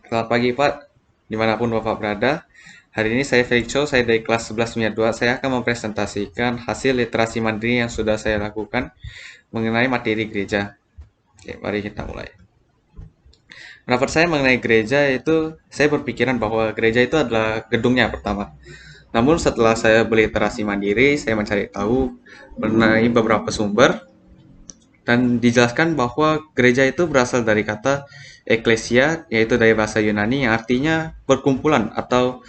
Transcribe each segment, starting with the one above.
Selamat pagi Pak, dimanapun Bapak berada. Hari ini saya Felix Chow, saya dari kelas 11 Minat 2. Saya akan mempresentasikan hasil literasi mandiri yang sudah saya lakukan mengenai materi gereja. Oke, mari kita mulai. Pendapat saya mengenai gereja itu, saya berpikiran bahwa gereja itu adalah gedungnya pertama. Namun setelah saya berliterasi mandiri, saya mencari tahu mengenai beberapa sumber dan dijelaskan bahwa gereja itu berasal dari kata eklesia, yaitu dari bahasa Yunani yang artinya perkumpulan atau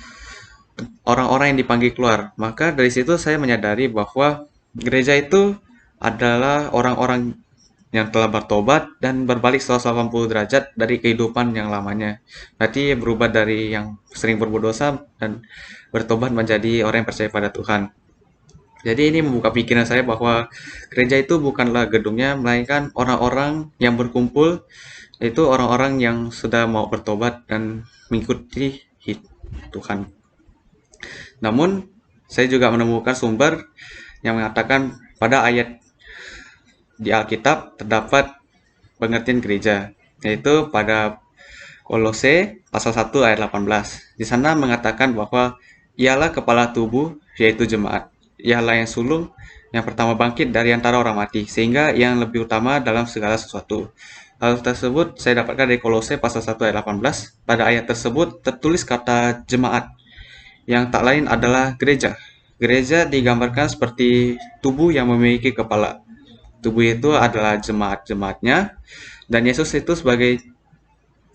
orang-orang yang dipanggil keluar. Maka dari situ saya menyadari bahwa gereja itu adalah orang-orang yang telah bertobat dan berbalik 180 derajat dari kehidupan yang lamanya. Berarti berubah dari yang sering berbuat dosa dan bertobat menjadi orang yang percaya pada Tuhan. Jadi ini membuka pikiran saya bahwa gereja itu bukanlah gedungnya, melainkan orang-orang yang berkumpul, itu orang-orang yang sudah mau bertobat dan mengikuti Tuhan. Namun, saya juga menemukan sumber yang mengatakan pada ayat di Alkitab terdapat pengertian gereja, yaitu pada Kolose pasal 1 ayat 18. Di sana mengatakan bahwa ialah kepala tubuh, yaitu jemaat. Ialah yang sulung, yang pertama bangkit dari antara orang mati, sehingga yang lebih utama dalam segala sesuatu. Hal tersebut saya dapatkan dari Kolose pasal 1 ayat 18. Pada ayat tersebut tertulis kata jemaat, yang tak lain adalah gereja. Gereja digambarkan seperti tubuh yang memiliki kepala. Tubuh itu adalah jemaat-jemaatnya, dan Yesus itu sebagai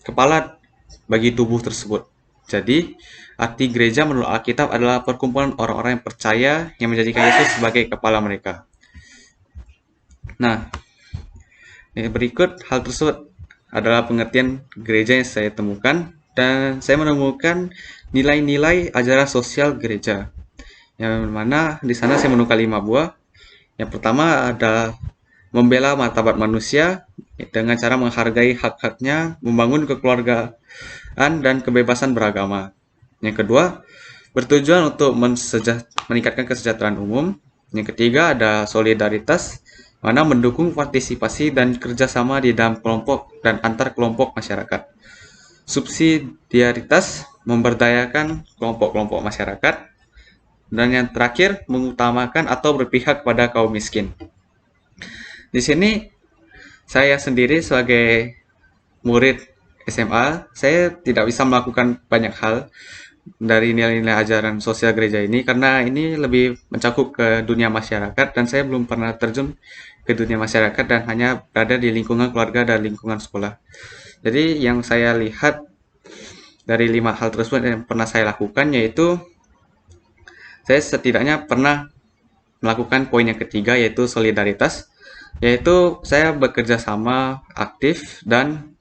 kepala bagi tubuh tersebut. Jadi, arti gereja menurut Alkitab adalah perkumpulan orang-orang yang percaya yang menjadikan Yesus sebagai kepala mereka. Nah, berikut hal tersebut adalah pengertian gereja yang saya temukan, dan saya menemukan nilai-nilai ajaran sosial gereja. Yang mana di sana saya menemukan 5 buah. Yang pertama ada membela martabat manusia dengan cara menghargai hak-haknya, membangun kekeluargaan dan kebebasan beragama. Yang kedua, bertujuan untuk meningkatkan kesejahteraan umum. Yang ketiga ada solidaritas, mana mendukung partisipasi dan kerjasama di dalam kelompok dan antar kelompok masyarakat. Subsidiaritas, memberdayakan kelompok-kelompok masyarakat. Dan yang terakhir, mengutamakan atau berpihak kepada kaum miskin. Di sini, saya sendiri sebagai murid SMA, saya tidak bisa melakukan banyak hal dari nilai-nilai ajaran sosial gereja ini karena ini lebih mencakup ke dunia masyarakat dan saya belum pernah terjun ke dunia masyarakat dan hanya berada di lingkungan keluarga dan lingkungan sekolah. Jadi yang saya lihat dari 5 hal tersebut yang pernah saya lakukan yaitu saya setidaknya pernah melakukan poin yang ketiga yaitu solidaritas, yaitu saya bekerja sama aktif dan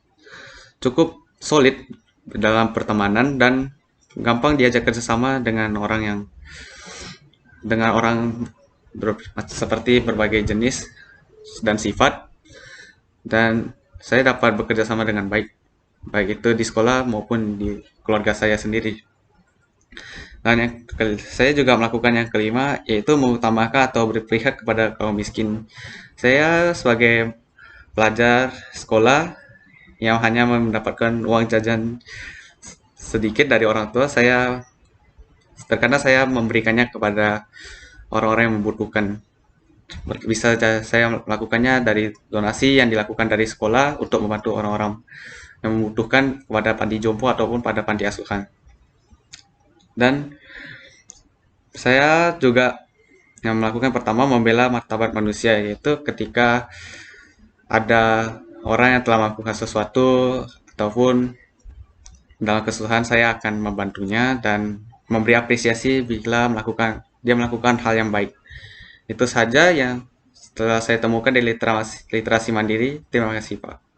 cukup solid dalam pertemanan dan gampang diajak kerjasama dengan orang seperti berbagai jenis dan sifat, dan saya dapat bekerja sama dengan baik, baik itu di sekolah maupun di keluarga saya sendiri. Dan saya juga melakukan yang kelima, yaitu mengutamakan atau berpihak kepada kaum miskin. Saya sebagai pelajar sekolah yang hanya mendapatkan uang jajan sedikit dari orang tua, terkadang saya memberikannya kepada orang-orang yang membutuhkan. Bisa saya melakukannya dari donasi yang dilakukan dari sekolah untuk membantu orang-orang yang membutuhkan kepada panti jompo ataupun pada panti asuhan. Dan saya juga yang melakukan pertama membela martabat manusia, yaitu ketika ada orang yang telah melakukan sesuatu ataupun dalam kesusahan saya akan membantunya dan memberi apresiasi bila dia melakukan hal yang baik. Itu saja yang setelah saya temukan di literasi mandiri. Terima kasih Pak.